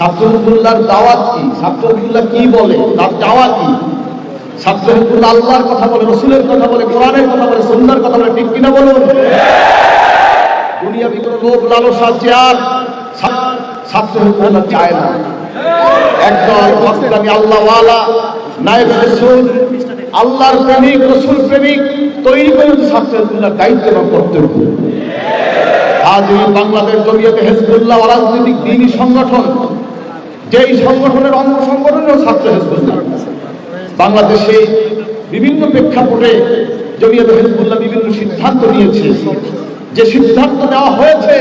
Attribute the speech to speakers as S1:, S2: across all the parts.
S1: ছাত্র হিজবুল্লাহর দাওয়াত কি? ছাত্র হিজবুল্লাহ কি বলে? তার দাওয়াত কি? ছাত্র হিজবুল্লাহ আল্লাহর কথা বলে, রসুলের কথা বলে, কোরআনের কথা বলে, সুন্নাহর কথা বলে, ঠিক কিনা বলুন? দুনিয়াবি কোনো লোভ লালসা চেয়ার ছাত্র হিজবুল্লাহ চায় না। একদল হকদানি আল্লাহওয়ালা নায়েব রাসূল, আল্লাহর প্রেমিক, রসুল প্রেমিক তৈরি করে ছাত্র হিজবুল্লাহর দায়িত্ব এবং কর্তব্য। আজ এই বাংলাদেশ জমিয়তে হিজবুল্লাহ রাজনৈতিক দ্বীনি সংগঠন, যেই সংগঠনের অঙ্গ সংগঠনের ছাত্র হিজবুল্লাহ। বাংলাদেশে বিভিন্ন প্রেক্ষাপটে জমিয়তে হিজবুল্লাহ বিভিন্ন সিদ্ধান্ত নিয়েছে। যে সিদ্ধান্ত নেওয়া হয়েছে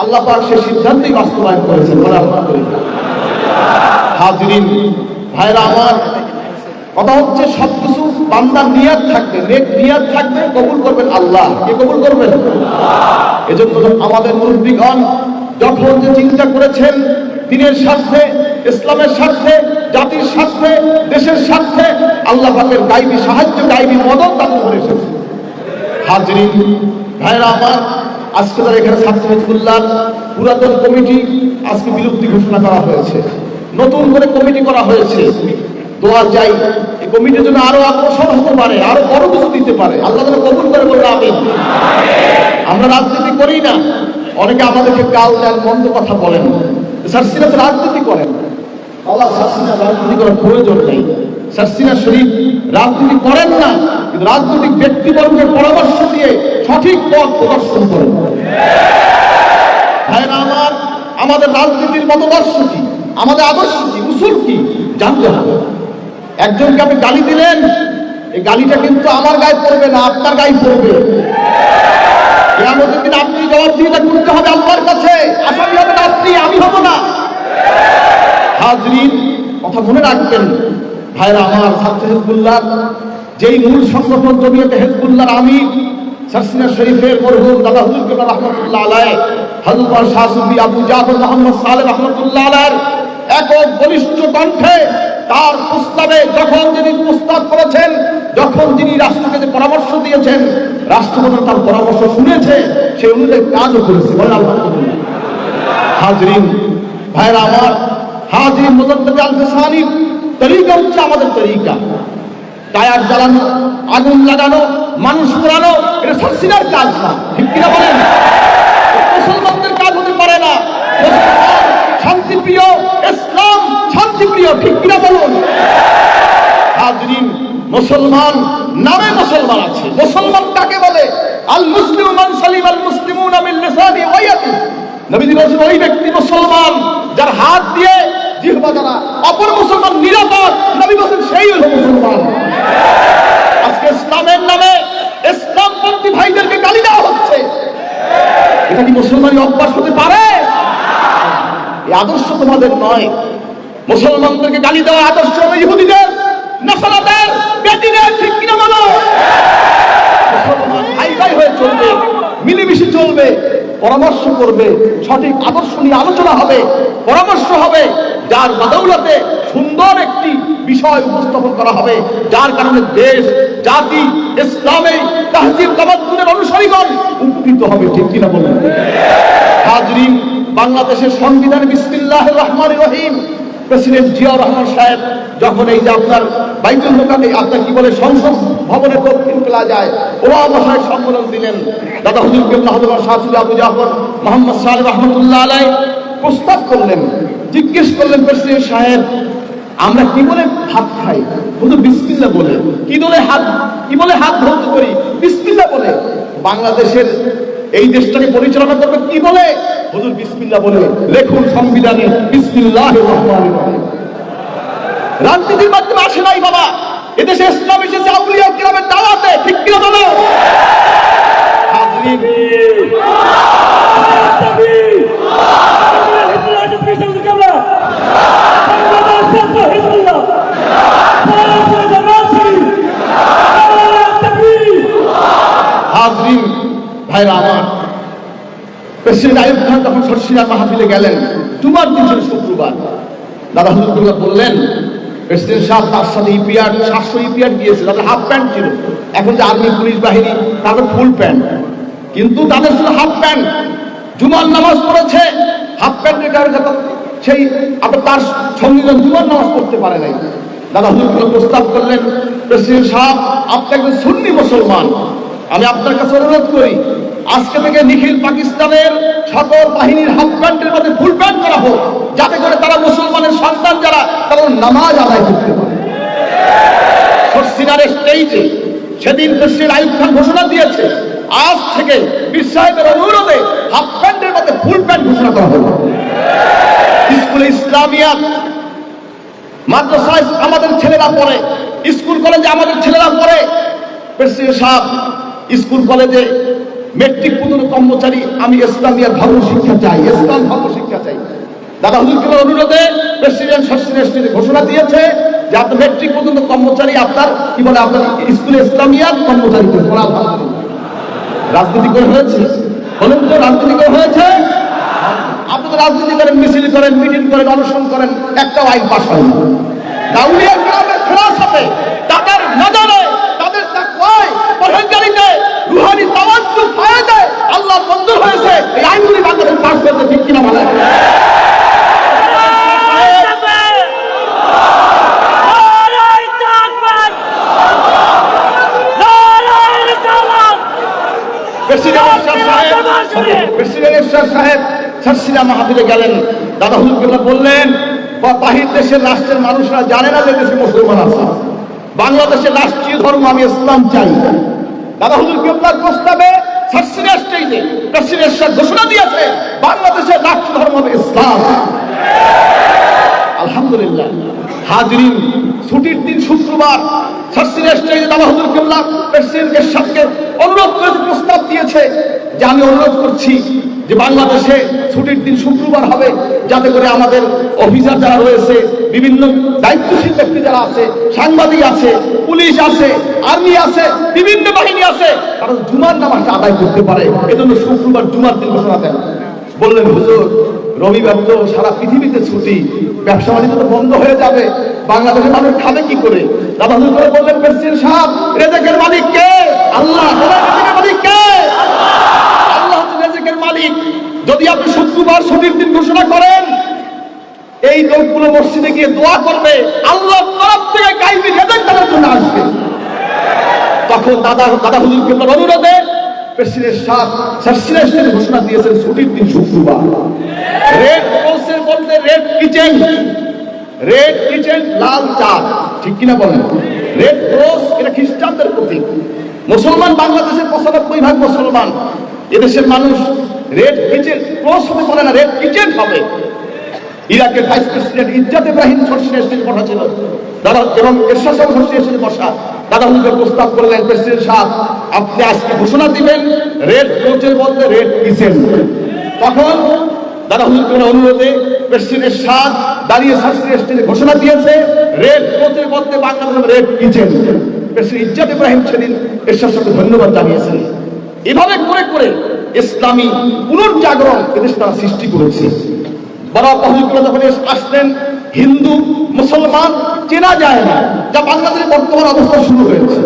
S1: আল্লাহ পাক সেই সিদ্ধান্তই বাস্তবায়ন করেছেন। আলহামদুলিল্লাহ। হাজরিন ভাইরা আমার, কথা হচ্ছে সবকিছু বান্দার নিয়াত থাকবে, নেক নিয়াত থাকবে, কবুল করবেন আল্লাহ। কে কবুল করবেন? এজন্য আমাদের মুরব্বিগণ যখন যে চিন্তা করেছেন দ্বীনের স্বার্থে, ইসলামের স্বার্থে, জাতির স্বার্থে, দেশের স্বার্থে, আল্লাহ পাকের গায়বী সাহায্য, গায়বী মদত দান করে এসেছে। হাজরিন ভাইরা আমার, আজকে তারা এখানে ছাত্র হিজবুল্লাহর পুরাতন কমিটি আজকে বিলুপ্তি ঘোষণা করা হয়েছে, নতুন করে কমিটি করা হয়েছে। দোয়া চাই এই কমিটির জন্য আরো অগ্রসর হতে পারে, আরো বড় কিছু দিতে পারে। আল্লাহ যেন কবুল করে বললে আমিন। আমরা রাজনীতি করি না, অনেকে আমাদেরকে গাল দেন, মন্দ কথা বলেন। সারসিনা তো রাজনীতি করেন, আল্লাহ সারসিনা রাজনীতি করার প্রয়োজন নেই। সারসিনা শরীফ রাজনীতি করেন না, কিন্তু রাজনৈতিক ব্যক্তিবর্গের পরামর্শ দিয়ে সঠিক পথ প্রদর্শন করেন। ভাইরা আমার, আমাদের রাজনীতির মতদর্শ কি, আমাদের আদর্শ কি, উসুল কি জানতে হবে। একজনকে আপনি গালি দিলেন, এই গালিটা কিন্তু আমার গায়ে পড়বে না, আপনার গায়ে পড়বে। কিয়ামতের দিন আপনি জবাবদিহিতা করতে হবে আল্লাহর কাছে। আসামি হবেন আপনি, আমি হব না। হাজরিন, কথা মনে রাখবেন ভাইরা আমার, ছাত্র হিজবুল্লাহ যেই মূল সংগঠন জমিয়তে হিজবুল্লাহর আমির সারসিনা শরীফের মরহুম দাদা হুজুর কেবলা রাহমাতুল্লাহ আলাইহি, হযরত শাহ সুফি আবু জাফর মুহাম্মদ সালেহ রাহমাতুল্লাহ আলাইহির একক বলিষ্ঠ কণ্ঠে তার প্রস্তাবে যখন যিনি প্রস্তাব করেছেন, যখন যিনি রাষ্ট্রকে যে পরামর্শ দিয়েছেন, রাষ্ট্রপ্রধান তার পরামর্শ শুনেছে, সেই অনুযায়ী কাজও করেছে। বলেন আলহামদুলিল্লাহ। হাজরিন ভাইরা আমার, হাজরিন মুজাদ্দিদ আল-ফিসানি তরিকা হচ্ছে আমাদের তরিকা। টায়ার জ্বালানো, আগুন লাগানো, মানুষ পোড়ানো, এটা সারসিনার কাজ না, ঠিক কিনা বলেন? মুসলমানদের কাজ হতে পারে না। মুসলমান শান্তিপ্রিয়, ইসলাম শান্তিপ্রিয়, ঠিক কিনা বলুন? হাজরিন, মুসলমান নামে মুসলমান আছে। মুসলমান কাকে বলে? আল মুসলিমু মান সালিমা আল মুসলিমুনা মিন লিসানি ওয়া ইয়াদি। নবীজি বলেছেন ওই ব্যক্তি মুসলমান যার হাত দিয়ে, জিহ্বা দ্বারা অপর মুসলমান নিরাপদ। নবী বলেছেন সেই হলো মুসলমান। আজকে ইসলামের নামে ইসলামপন্থী ভাইদেরকে গালি দেওয়া হচ্ছে, এটা কি মুসলমানের অভ্যাস হতে পারে? এই আদর্শ তোমাদের নয়। মুসলমানদেরকে গালি দেওয়া আদর্শ হবে ইহুদিদের, নাসারাদের, বেদিনের, ঠিক কিনা বলো? মুসলমান ভাই ভাই হয়ে চলবে, মিলেমিশে চলবে, পরামর্শ করবে, সঠিক আদর্শ নিয়ে আলোচনা হবে, পরামর্শ হবে, যার বদৌলতে সুন্দর একটি বিষয় উপস্থাপন করা হবে, যার কারণে দেশ, জাতি, ইসলামের তাহজিব তামাদ্দুনের অনুসারীগণ উপকৃত হবে, ঠিক কিনা বলুন? হাজরিন, বাংলাদেশের সংবিধান বিসমিল্লাহির রহমানির রহিম প্রেসিডেন্ট জিয়াউর রহমান সাহেব যখন এই যে আপনার বাইতুল মুকাদ্দাস, আপনার কি বলে, সংসদ ভবনের দক্ষিণ প্লাজায় ওরা মহাশয় সম্মেলন দিলেন, দাদা হুজুর কেবলা হযরত শাহ সুফি আবু জাফর মুহাম্মদ সালেহ রাহমাতুল্লাহ আলাইহি প্রস্তাব করলেন, জিজ্ঞেস করলেন, প্রেসিডেন্ট সাহেব আমরা কি বলে ভাত খাই? হুজুর বিসমিল্লাহ বলে। কি বলে হাত, কি বলে হাত ধৌত করি? বিসমিল্লাহ বলে। বাংলাদেশের এই দেশটাকে পরিচালনা করবে কি বলে? হুজুর বিসমিল্লাহ বলে। লেখুন সংবিধানে বিসমিল্লাহির রহমানির রহিম। রাজনীতির মাধ্যমে আসে নাই বাবা, এদেশে ইসলাম এসেছে আউলিয়া কিরামের দাওয়াতে, ঠিক কিনা বলো? হাজরিন, হাজরিন ভাইরা আমার, প্রেসিডেন্ট আইয়ুব খান যখন সরসিনার মাহফিলে গেলেন, জুমার দিন ছিল শুক্রবার, দাদা হুজুর বললেন, প্রেসিডেন্ট সাহেব তার সাথে ইপিআর 700 ইপিআর দিয়েছে, তাদের হাফ প্যান্ট ছিল। এখন যে আর্মি পুলিশ বাহিনী তাদের ফুল প্যান্ট, কিন্তু তাদের ছিল হাফ প্যান্ট। জুমার নামাজ পড়েছে, হাফ প্যান্টের কারণে সেই আপনার তার সঙ্গীজন জুমার নামাজ পড়তে পারে নাই। দাদা হুজুর প্রস্তাব করলেন, প্রেসিডেন্ট সাহেব আপনি একজন সুন্নি মুসলমান, আমি আপনার কাছে অনুরোধ করি আজকে থেকে নিখিল পাকিস্তানের সকল বাহিনীর হাফ প্যান্টের মধ্যে ফুল প্যান্ট করা হোক, যাতে করে তারা মুসলমানের সন্তান যারা তারা নামাজ আদায় করতে পারে। সিনারের স্টেজে সেদিন প্রেসিডেন্ট আইয়ুব খান ঘোষণা দিয়েছে, আজ থেকে পীর সাহেবের অনুরোধে হাফ প্যান্টের মধ্যে ফুল প্যান্ট ঘোষণা করা হলো। স্কুলে ইসলামিয়াত মাদ্রাসায় আমাদের ছেলেরা পড়ে, স্কুল কলেজে আমাদের ছেলেরা পড়ে। প্রেসিডেন্ট সাহেব স্কুল কলেজে মেট্রিক পর্যন্ত কর্মচারী আমি ইসলামিয়া ধর্ম শিক্ষা চাই, ইসলাম ধর্ম শিক্ষা চাই। দাদা হুজুরের অনুরোধে প্রেসিডেন্ট সরকার ঘোষণা দিয়েছে যে আপনার মেট্রিক পর্যন্ত কর্মচারী আপনার কি বলে আপনার স্কুলে ইসলামিয়া কর্মচারী রাজনীতি করে হয়েছে, বলুন তো রাজনীতি করে হয়েছে? আপনি তো রাজনীতি করেন, মিছিল করেন, মিটিং করেন, অনশন করেন, একটাও আইন পাস হয় না। দাউলিয়া গ্রামের খেলার সাথে তাদের নজরে তাদের তাকওয়ায় পরহেজগারিতে রুহানি তাওয়াজ্জুহ ফায়দায় আল্লাহ মঞ্জুর হয়েছে এই আইনগুলি বাংলাদেশ পাস করতে, ঠিক কিনা বলেন? প্রেসিডেন্ট সাহেব সারসিনা মাহফিলে গেলেন, দাদা হুজুর বললেন বাহির দেশের রাষ্ট্রের মানুষরা জানে না যে দেশে মুসলমান আছে, বাংলাদেশের রাষ্ট্রীয় ধর্ম আমি ইসলাম চাই। দাদা হুজুর কেবলার প্রস্তাবে সারসিনা স্টেজে প্রেসিডেন্ট সাহেব ঘোষণা দিয়েছে বাংলাদেশের রাষ্ট্র ধর্ম হবে ইসলাম। আলহামদুলিল্লাহ। হাজরিন, ছুটির দিন শুক্রবার সারসিনা স্টেজে দাদা হুজুর কেবলা প্রেসিডেন্টের সাথে অনুরোধ করেছে, প্রস্তাব দিয়েছে যে আমি অনুরোধ করছি যে বাংলাদেশে ছুটির দিন শুক্রবার হবে, যাতে করে আমাদের অফিসার যারা রয়েছে, বিভিন্ন দায়িত্বশীল ব্যক্তি যারা আছে, সাংবাদিক আছে, পুলিশ আছে, আর্মি আছে, বিভিন্ন বাহিনী আছে, তারা জুমার নামাজটা আদায় করতে পারে। এজন্য শুক্রবার জুমার দিন ঘোষণা দেন। বললেন হুজুর রবিবার তো সারা পৃথিবীতে ছুটি, ব্যবসা বাণিজ্য তো বন্ধ হয়ে যাবে, বাংলাদেশের মানুষ খাবে কি করে? দাদা হুজুর করে বললেন প্রেসিডেন্ট সাহেব রেজেকের মালিক কে? আল্লাহ। রেজেকের মালিক কে? আল্লাহ হচ্ছে রেজেকের মালিক। যদি আপনি শুক্রবার ছুটির দিন ঘোষণা করেন, এই লোকগুলো মসজিদে গিয়ে দোয়া করবে, আল্লাহর তরফ থেকে গায়বী রেজেক তাদের জন্য আসবে। তখন দাদা হুজুর কেবলার অনুরোধে প্রেসিডেন্ট সাহেব সারসিনা স্টেজে ঘোষণা দিয়েছেন ছুটির দিন শুক্রবার। রেড ক্রসের মধ্যে রেড কিচেন লাল চাঁদ, ঠিক কিনা বলেন? রেড ক্রস এটা খ্রিস্টানদের প্রতীক। মুসলমান বাংলাদেশের ৯৫% মুসলমান। এদেশের মানুষ রেড কিচেন ক্রস হতে পারে না, রেড কিচেন হবে। ইরাকের ভাইস প্রেসিডেন্ট ইজ্জাত ইব্রাহিম সরসিনা স্টেজে বসা ছিল দাদা, এবং এরশাদ সাহেব সরসিনা স্টেজে বসা। দাদা হুজুর প্রস্তাব করলেন প্রেসিডেন্ট সাহেব আপনি আজকে ঘোষণা দিবেন রেড ক্রসের মধ্যে রেড কিচেন। তখন দাদা হুজুরের অনুরোধে প্রেসিডেন্ট সাহেব দাঁড়িয়ে সারসিনা স্টেজে ঘোষণা দিয়েছে রেড ক্রসের মধ্যে বাংলাদেশের রেড কিচেন। প্রেসিডেন্ট ইজ্জাত ইব্রাহিম সেদিন এরশাদ সাহেবকে ধন্যবাদ জানিয়েছেন। এভাবে করে করে ইসলামী পুনর্জাগরণ এদেশে তারা সৃষ্টি করেছে। বড় হুজুর যখন আসলেন, হিন্দু মুসলমান চেনা যায় না, যা বাংলাদেশের বর্তমান অবস্থা শুরু হয়েছে।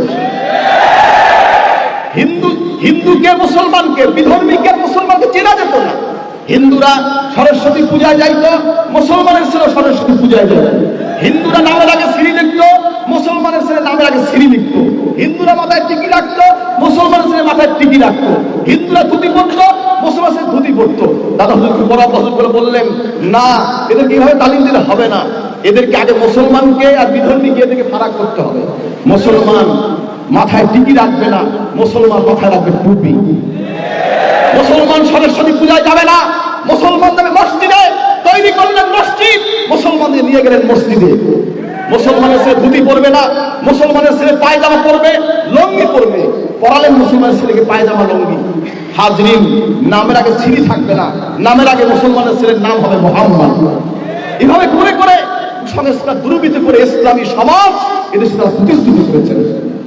S1: হিন্দুকে মুসলমানকে, বিধর্মীকে মুসলমানকে চেনা যেত না। হিন্দুরা সরস্বতী পূজায় যাইত, মুসলমানের ছেলে সরস্বতী পূজায় যেত। হিন্দুরা নামের আগে শ্রী লিখত, মুসলমানের ছেলে নামের আগে শ্রী লিখত। হিন্দুরা মাথায় টিকি রাখতো, মুসলমানের ছেলে মাথায় টিকি রাখতো। হিন্দুরা ধুতি পরতো, মুসলমান ছেলে ধুতি পরতো। দাদা হুজুর বড় হুজুর করে বললেন না, এদেরকে এইভাবে তালিম দিলে হবে না, এদেরকে আগে মুসলমানকে আর বিধর্মীকে এদেরকে ফারাক করতে হবে। মুসলমান মাথায় টিকি রাখবে না, মুসলমান মাথায় রাখবে টুপি। মুসলমান সরস্বতী পূজায় যাবে না, মুসলমান যাবে মসজিদে। তৈরি করলেন মসজিদ, মুসলমানদের নিয়ে গেলেন মসজিদে। মুসলমানের ছেলে ধুতি পরবে না, মুসলমানের ছেলে পায়জামা পরবে, লঙ্গি পরবে। পরালেন মুসলমানের ছেলেকে পায়জামা লঙ্গি। হাজরিন, নামের আগে ছিরি থাকবে না, নামের আগে মুসলমানের ছেলের নাম হবে মুহাম্মদ। এভাবে করে করে সংস্কার দুর্বৃত্ত করে ইসলামী সমাজ এদেশে তারা প্রতিষ্ঠিত করেছেন।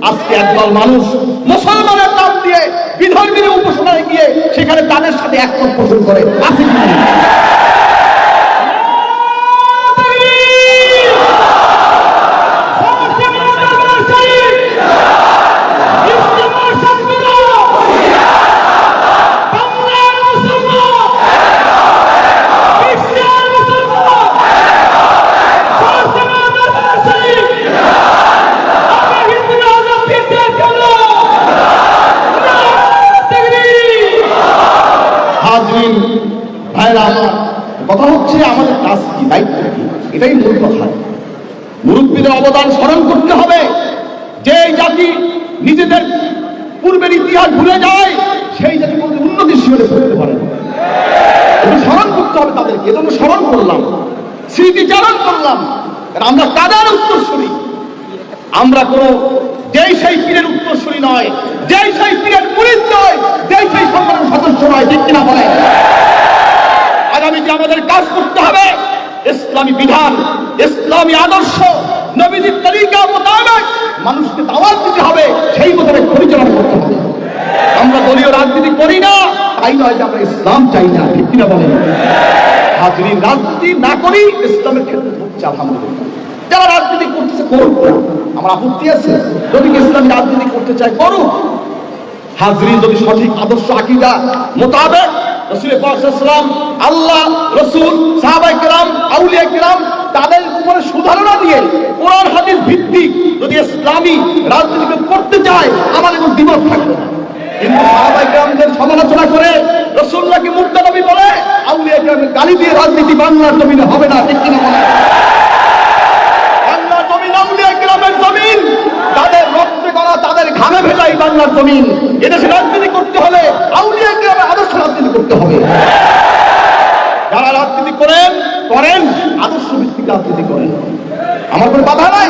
S1: আজকে একদল মানুষ মুসলমানের নাম দিয়ে বিধর্মীর উপাসনায় গিয়ে সেখানে তাদের সাথে একমত পোষণ করে। আছে কি? আমাদের কাজ কি, দায়িত্ব কি, এটাই মূল কথা। মুরব্বীদের অবদান স্মরণ করতে হবে। যে জাতি নিজেদের পূর্বের ইতিহাস ভুলে যায় সেই জাতি কোনো উন্নতিশীল করতে পারে না। স্মরণ করতে হবে তাদেরকে, এজন্য স্মরণ করলাম, স্মৃতিচারণ করলাম। আমরা কাদের উত্তরসূরি? আমরা কোনো যেই সেই পীরের উত্তরসূরি নয়, যেই সেই পীরের মুরিদ নয়, যেই সেই সংগঠনের সদস্য নয়, ঠিক কিনা বলেন? আগামীতে আমাদের কাজ করতে হবে ইসলামী বিধান, ইসলামী আদর্শ, নবীজির তরিকা মোতাবেক মানুষকে দাওয়াত দিতে হবে, সেই মোতাবেক পরিচালনা করতে হবে। আমরা দলীয় রাজনীতি করি না, তাই নয় যে আমরা ইসলাম চাই না, ঠিক কিনা বলেন? হাজরিন, রাজনীতি না করি ইসলামের ক্ষেত্রে হচ্ছে আলহামদুলিল্লাহ। যারা রাজনীতি করতেছে করুক, আমার আপত্তি আছে। যদি ইসলামী রাজনীতি করতে চায় করুক। হাজরিন, যদি সঠিক আদর্শ আকীদা মোতাবেক রাসূল পাক সাল্লাল্লাহু আলাইহি ওয়াসাল্লাম, আল্লাহ, রাসূল, সাহাবায়ে কেরাম, আউলিয়া কেরাম তাদের উপরে সুধারণা দিয়ে কোরআন হাদিস ভিত্তিক যদি ইসলামী রাজনীতি করতে চায়, আমাদের কোনো দ্বিমত থাকবে না। কিন্তু সাহাবায়ে কেরামদের সমালোচনা করে, রাসূলুল্লাহকে মুর্তদা নবী বলে, আউলিয়া কেরামকে গালি দিয়ে রাজনীতি বাংলার জমিনে হবে না, ঠিক কিনা বলেন? বাংলার জমিন আউলিয়া কেরামের জমিন, তাদের রক্তে গড়া, তাদের ঘামে ভেজা এই বাংলার জমিন। এদেশে রাজনীতি করতে হলে আউলিয়া কেরামের আদর্শ রাজনীতি করতে হবে। যারা রাজনীতি করেন আদর্শ ভিত্তিক রাজনীতি করেন, আমার কোনো বাধা নাই,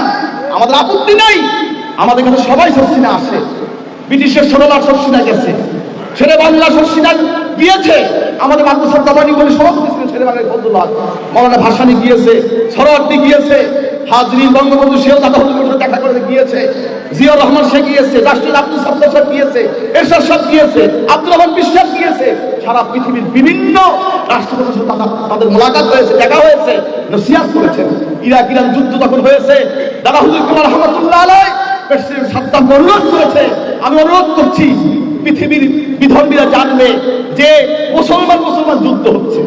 S1: আমাদের আপত্তি নাই। আমাদের কাছে সবাই শর্ষিনা আসে। ব্রিটিশের ছোটলার শর্ষিনা গেছে, শেরে বাংলা শর্ষিনা গিয়েছে। আমাদের মাদ্রাসার দাবানি বলে সভাপতি ছিলেন শেরে বাংলার ফজলুল্লাহ, মৌলানা ভাসানী গিয়েছে, সরওয়ার্দী গিয়েছে, হাজরিন বঙ্গবন্ধু শেখ দাদা হুজুরের সাথে দেখা করে গিয়েছে, জিয়াউর রহমান শেখ গিয়েছে, রাষ্ট্রপতি আব্দুল সাত্তার সাহেব গিয়েছে, এরশাদ সাহেব গিয়েছে, আব্দুর রহমান বিশ্বাস গিয়েছে। সারা পৃথিবীর বিভিন্ন রাষ্ট্রপতির সাথে তাদের মোলাকাত হয়েছে, দেখা হয়েছে, নসিহত করেছেন। ইরাক ইরান যুদ্ধ যখন হয়েছে, দাদা হুজুর কামাল রহমাতুল্লাহ আলাইহি প্রেসিডেন্ট সাদ্দাম অনুরোধ করেছে, আমি অনুরোধ করছি পৃথিবীর বিধর্মীরা জানবে যে মুসলমান যুদ্ধ হচ্ছে,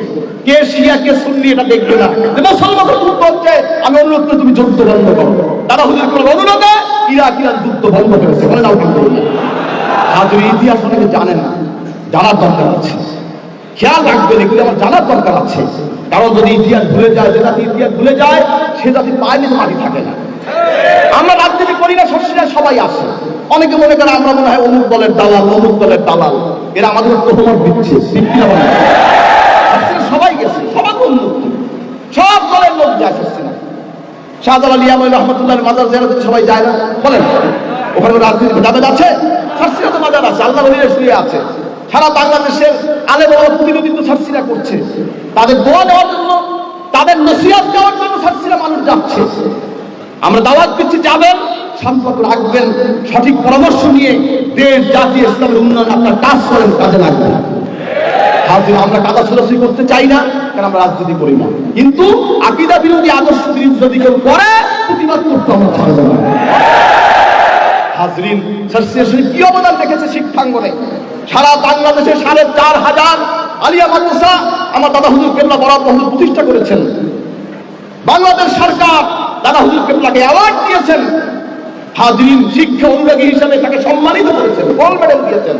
S1: কে শিয়া কে সুন্নি এটা দেখবে না, মুসলমানের যুদ্ধ হচ্ছে। আমি অনুরোধ করি তুমি যুদ্ধ বন্ধ করো। দাদা হুজুর কামাল অনুরোধে ইরাক ইরান যুদ্ধ বন্ধ করেছে, বলে নাও কিন্তু। আজ ইতিহাস অনেকে জানে না, জানার দরকার আছে, খেয়াল রাখবেন, এগুলি আমার জানার দরকার আছে। কারণ যদি ইতিহাস ভুলে যায়, যে জাতি ইতিহাস ভুলে যায় সে জাতি পায়ে নিচে মাটি থাকে না। আমরা রাজনীতি করি না, শর্ষিনা সবাই আসে। অনেকে মনে করে আমরা মনে হয় অমুক দলের দালাল, অমুক দলের দালাল, এরা আমাদের তোহমত দিচ্ছে, ঠিক কিনা বলেন? সবাই গেছে, সবার উন্মুক্ত, সব দলের লোক যায় শর্ষিনা। শাহজালাল ইয়ামানী রহমতুল্লাহর মাজার জিয়ারতে সবাই যায় না, বলেন? ওখানে রাজনীতি যাবে আছে, শর্ষিনা তো মাজার আছে, আল্লাহ ওলিরা শুয়ে আছে। সারা বাংলাদেশের আলেম ওলামা প্রতিনিধিত্ব শর্ষিনা করছে, তাদের দোয়া দেওয়ার জন্য, তাদের নসিহত দেওয়ার জন্য শর্ষিনা মানুষ যাচ্ছে। আমরা দাওয়াত দিচ্ছি, যাবেন, সম্পর্ক রাখবেন, সঠিক পরামর্শ নিয়ে দেশ জাতি ইসলামের উন্নয়ন আপনার কাজ করেন, কাজে লাগবে। আমরা কাদা ছোড়াছুড়ি করতে চাই না, কারণ আমরা রাজনীতি করি না। কিন্তু আকীদা বিরোধী, আদর্শ বিরোধী যদি কেউ করে, প্রতিবাদ করতে আমরা ছাড়ব না। হাজরিন, শর্ষিনা কি অবদান রেখেছে শিক্ষাঙ্গনে? সারা বাংলাদেশে ৪,৫০০ আলিয়া মাদ্রাসা আমার দাদা হুজুর কেবলা বরাবর হুজুর প্রতিষ্ঠা করেছেন। বাংলাদেশ সরকার দাদা হুজুর কেবলাকে অ্যাওয়ার্ড দিয়েছেন। হাজরিন, শিক্ষা অনুরাগী হিসাবে তাকে সম্মানিত করেছেন, গোল্ড মেডেল দিয়েছেন।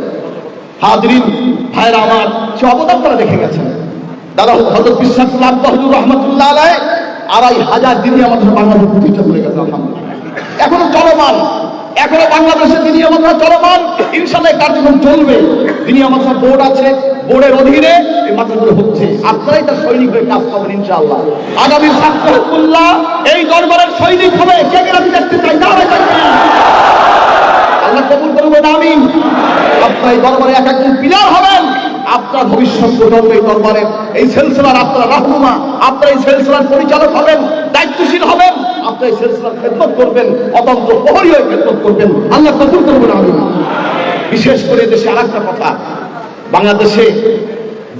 S1: হাজরিন ভাইরা আমার, সে অবদান তারা রেখে গেছেন। দাদা হযরত বিশ্বাসুল্লাহ আব্বা হুজুর রহমাতুল্লাহ আলাইহি ২৫০০ দিনই আমাদের বাংলাদেশ প্রতিষ্ঠা করে গেছে, আলহামদুলিল্লাহ। এখনো চলমান, এখনো বাংলাদেশে দিনী মাদ্রাসা চলমান, ইনশাআল্লাহ কার্যক্রম চলবে। দিনী মাদ্রাসা বোর্ড আছে, বোর্ডের অধীনে এই মাদ্রাসাগুলো হচ্ছে। আপনারাই তার সৈনিক হয়ে কাজ করবেন ইনশাআল্লাহ। আগামী ছাত্রুল্লাহ এই দরবারের সৈনিক হবে, কে কে রাজি দেখতে চাই? আল্লাহ কবুল করবেন, আমিন। আপনার এই দরবারে এক একজন পিলার হবেন। আপনার ভবিষ্যৎ প্রজন্ম এই দরবারের এই সিলসিলার আপনারা রাহনুমা, আপনারা এই সিলসিলার পরিচালক হবেন, দায়িত্বশীল হবেন। আপনারা এই সিলসিলার খেদমত করবেন, অতন্ত্র প্রহরী হয়ে খেদমত করবেন। আল্লাহ কবুল করবেন, আমিন। বিশেষ করে দেশে আরেকটা কথা, বাংলাদেশে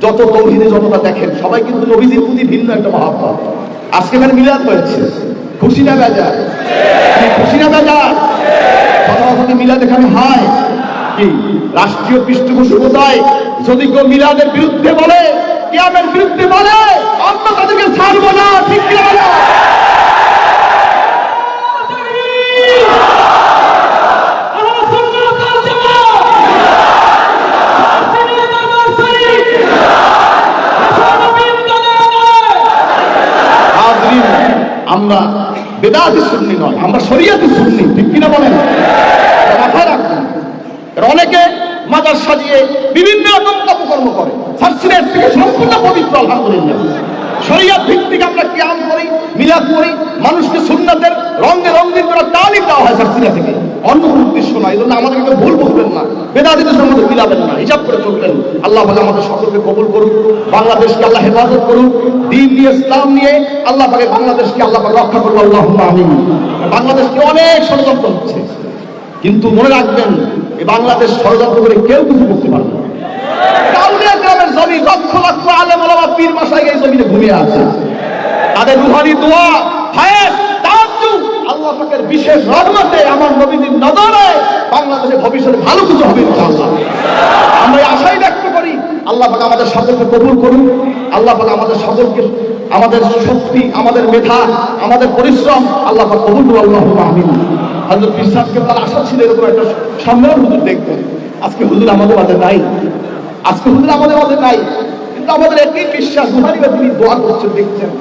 S1: যত তৌহিদে জনতা দেখেন, সবাই কিন্তু নবীজির প্রতি ভিন্ন একটা মহাব্বত। আজকে এখানে মিলাদ হয়েছে, খুশি না বেজার? খুশি না বেজার? কথা মিলাদ এখানে হয় কি রাষ্ট্রীয় পৃষ্ঠপোষকতায় যদি কেউ মিলাদের বিরুদ্ধে বলে, কিয়ামের বিরুদ্ধে বলে, আমরা তাদেরকে ছাড়বো না, ঠিক কি না? আমরা বেদাতি সুন্নি নয়, আমরা শরিয়াতি সুন্নি, ঠিক কিনা বলেন? মাথায় রাখবেন। অনেকে মাজার সাজিয়ে বিভিন্ন রকম কর্ম করে, সার্সিনের থেকে সম্পূর্ণ পবিত্র আলহামদুলিল্লাহ। শরিয়াত ভিত্তিক আমরা কিয়াম করি, মিলাদ করি, মানুষকে সুন্নাতের রঙে রঙিন করার তালিম দেওয়া হয় সার্সিনা থেকে, অন্য কোনো উদ্দেশ্য নয়। এই জন্য আমাদেরকে ভুল বলবেন না, বেদাতিদের সঙ্গে মিলাবেন না, হিসাব করে চলবেন। আল্লাহ পাক আমাদের সকলকে কবুল করুন, বাংলাদেশকে আল্লাহ হেফাজত করুন, দ্বীন নিয়ে ইসলাম নিয়ে আল্লাহ পাকে বাংলাদেশকে আল্লাহ পাক রক্ষা করুন, আল্লাহুম্মা আমিন। বাংলাদেশকে অনেক ষড়যন্ত্র হচ্ছে, কিন্তু মনে রাখবেন এই বাংলাদেশ ষড়যন্ত্র করে কেউ কিছু করতে পারবে না। কাউনিয়া গ্রামের জমি লক্ষ লক্ষ আলেম ওলামা পীর মাশায়েখ এই জমিনে ঘুমিয়ে আছে, তাদের রুহানি দোয়া হায়েস তাওয়াজ্জু আল্লাহ পাকের বিশেষ রহমতে আমার নবীর নজরে বাংলাদেশে ভবিষ্যতে ভালো কিছু হবে ইনশাআল্লাহ। আমরা এই আশাই ব্যক্ত করি, আল্লাহ পাক আমাদের সকলকে কবুল করুন, আল্লাহ পাক আমাদের সকলকে, আমাদের শক্তি, আমাদের মেধা, আমাদের পরিশ্রম আল্লাহ পাক কবুল করুন, আল্লাহুম্মা আমিন। হযরত পীর সাহেবকে তার আশা ছিল এরকম একটা সম্মেলন হুজুর দেখবেন, আজকে হুজুর আমাদের মাঝে নাই, আজকে হুজুর আমাদের মাঝে নাই, কিন্তু আমাদের একই বিশ্বাস রুহানি বা তিনি দোয়া করছেন, দেখছেন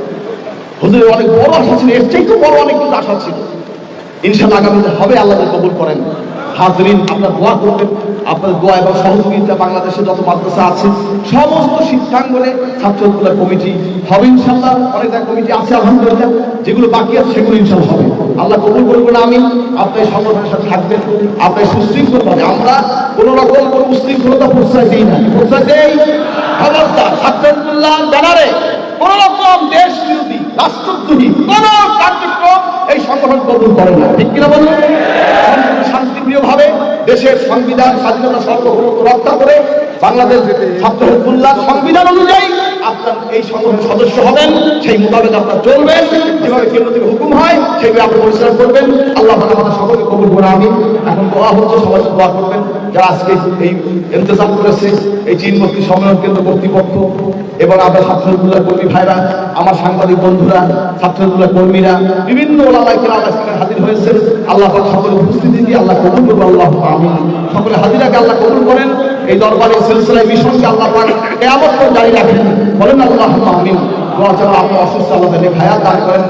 S1: হুজুরের অনেক বড় আশা ছিল, এর চাইতে বড় অনেক কিছু আশা ছিল। ইনশাআল্লাহ আগামীতে হবে, আল্লাহ কবুল করেন। হাজরিন, আপনার দোয়া করবেন, আপনার দোয়া এবং সহযোগিতা বাংলাদেশে যত মাদ্রাসা আছে সমস্ত শিক্ষাঙ্গনে ছাত্রগুলোর কমিটি হবে ইনশাআল্লাহ। অনেক কমিটি আছে আলহামদুলিল্লাহ, যেগুলো বাকি আছে সেগুলো ইনশাআল্লাহ হবে। আল্লাহ কবুল করবেন। আমি আপনার সংগঠনের সাথে থাকবেন, আপনার সুশৃঙ্খল ভাবে, আমরা কোনো রকম কোনো উশৃঙ্খলতা প্রশ্রয় দিই না, প্রশ্রয় দেই খবরদার ছাত্রুল্লাহ ব্যানারে কোন রকম দেশ বিরোধী রাষ্ট্রদ্রোহী কোন কার্যক্রম এই সংগঠন কবুল করে না, ঠিক কিনা বলুন? শান্তিপ্রিয় ভাবে দেশের সংবিধান স্বাধীনতা সার্বভৌমত্ব রক্ষা করে বাংলাদেশ ছাত্র হিজবুল্লাহ সংবিধান অনুযায়ী আপনার এই সংগঠনের সদস্য হবেন, সেই মোতাবেক আপনার চলবেন, যেভাবে কেন্দ্র থেকে হুকুম হয় সেইভাবে আপনি পরিচালনা করবেন। আল্লাহ আমাদের সকলকে কবুল করে। আমি এখন দোয়া হচ্ছে, সবাই দোয়া করবেন যারা আজকে এই ইন্তজাম করেছে, এই চীনমুক্তি সম্মেলন কেন্দ্র কর্তৃপক্ষ এবং আপনার ছাত্র হিজবুল্লাহ কর্মী ভাইরা, আমার সাংবাদিক বন্ধুরা, ছাত্র হিজবুল্লাহ কর্মীরা, বিভিন্ন ওলামায়ে কেরাম আজকে হাজির হয়েছে। আল্লাহ পাক সকলের উপস্থিতি দিয়ে আল্লাহ কবুল করুন, আল্লাহুম্মা আমিন। সকলে হাজিরাকে আল্লাহ কবুল করেন, এই দরবারের সিলসিলায় মিশনকে আল্লাহ পাক কিয়ামত পর্যন্ত জারি রাখেন, বলেন আল্লাহুম্মা আমিন। দোয়া চাও আপনার অসুস্থ আল্লাহ তাআলা হায়াত দান করেন।